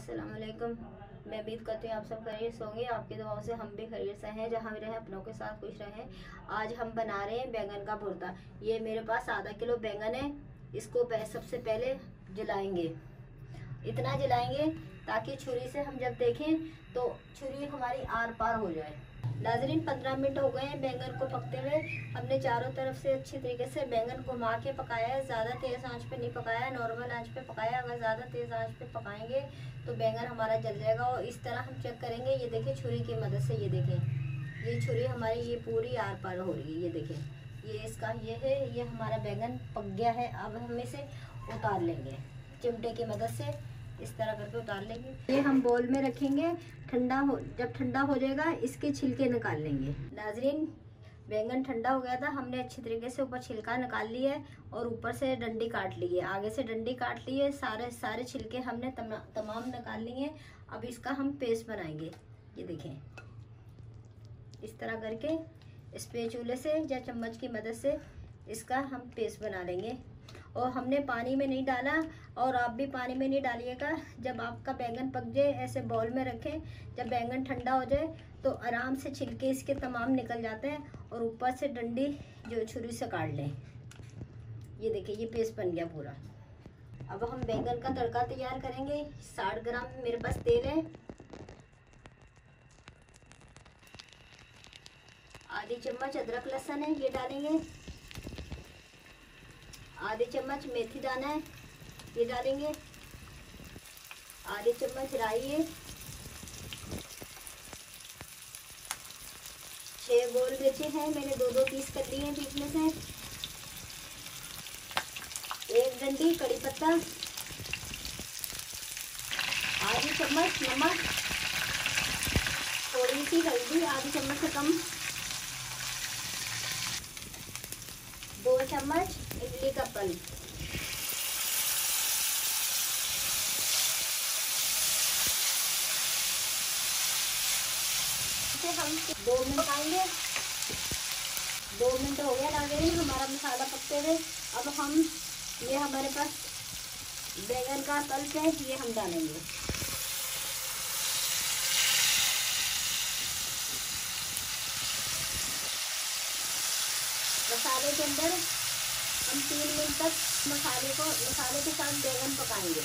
अस्सलाम वालेकुम। मैं उम्मीद करती हूँ आप सब खैरियत से होंगे। आपकी दुआओं से हम भी खैरियत से हैं। जहाँ भी रहें अपनों के साथ खुश रहें। आज हम बना रहे हैं बैंगन का भुर्ता। ये मेरे पास आधा किलो बैंगन है। इसको सबसे पहले जलाएंगे। इतना जलाएंगे ताकि छुरी से हम जब देखें तो छुरी हमारी आर पार हो जाए। नाज़रीन 15 मिनट हो गए हैं बैंगन को पकते हुए। हमने चारों तरफ से अच्छी तरीके से बैंगन घुमा के पकाया है। ज़्यादा तेज़ आंच पे नहीं पकाया, नॉर्मल आंच पे पकाया। अगर ज़्यादा तेज़ आंच पे पकाएंगे तो बैंगन हमारा जल जाएगा। और इस तरह हम चेक करेंगे। ये देखें छुरी की मदद से, ये देखें ये छुरी हमारी ये पूरी आर पार हो रही है। ये देखें ये इसका ये है, ये हमारा बैंगन पक गया है। अब हम इसे उतार लेंगे चिमटे की मदद से, इस तरह करके उतार लेंगे। ये हम बोल में रखेंगे। जब ठंडा हो जाएगा इसके छिलके निकाल लेंगे। नाज़रीन बैंगन ठंडा हो गया था, हमने अच्छी तरीके से ऊपर छिलका निकाल लिया है और ऊपर से डंडी काट ली है, आगे से डंडी काट ली है। सारे छिलके हमने तमाम निकाल लिए हैं। अब इसका हम पेस्ट बनाएंगे। ये देखें इस तरह करके स्पैचुले से या चम्मच की मदद से इसका हम पेस्ट बना लेंगे। और हमने पानी में नहीं डाला, और आप भी पानी में नहीं डालिएगा। जब आपका बैंगन पक जाए ऐसे बाउल में रखें। जब बैंगन ठंडा हो जाए तो आराम से छिलके इसके तमाम निकल जाते हैं और ऊपर से डंडी जो छुरी से काट लें। ये देखिए ये पेस्ट बन गया पूरा। अब हम बैंगन का तड़का तैयार करेंगे। 60 ग्राम मेरे पास तेल है। आधी चम्मच अदरक लहसुन है, ये डालेंगे। आधी चम्मच मेथी दाना है, ये डालेंगे। आधी चम्मच राई है। 6 गोल मिर्ची हैं, मैंने दो पीस कर लिए हैं बीच में से। 1 डंडी कड़ी पत्ता। आधी चम्मच नमक। थोड़ी सी हल्दी, आधी चम्मच से कम। 2 चम्मच इमली का पल्प। इसे हम 2 मिनट आएंगे। 2 मिनट हो गया नाज़रीन हमारा मसाला पकते हुए। अब हम ये हमारे पास बैंगन का पल्प है, ये हम डालेंगे। मसाले के अंदर हम 3 मिनट तक मसाले के साथ बैंगन पकाएंगे।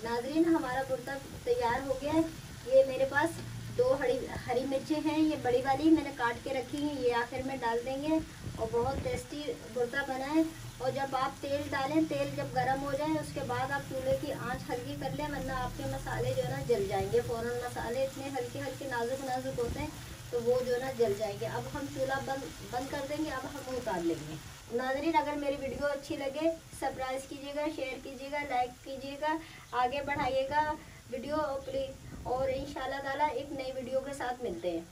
नाज़रीन हमारा भुर्ता तैयार हो गया है। ये मेरे पास 2 हरी मिर्चें हैं, ये बड़ी वाली मैंने काट के रखी हैं, ये आखिर में डाल देंगे। और बहुत टेस्टी भुर्ता बना है। और जब आप तेल डालें, तेल जब गर्म हो जाए उसके बाद आप चूल्हे की आंच हल्की कर लें, वरना आपके मसाले जो है ना जल जाएंगे फ़ौरन। मसाले इतने हल्के नाजुक होते हैं तो वो जो ना जल जाएंगे। अब हम चूल्हा बंद कर देंगे। अब हम उतार लेंगे। नाज़रीन अगर मेरी वीडियो अच्छी लगे सब्सक्राइब कीजिएगा, शेयर कीजिएगा, लाइक कीजिएगा, आगे बढ़ाइएगा वीडियो प्लीज़। और इंशाल्लाह ताला एक नई वीडियो के साथ मिलते हैं।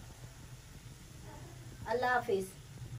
अल्लाह हाफिज़।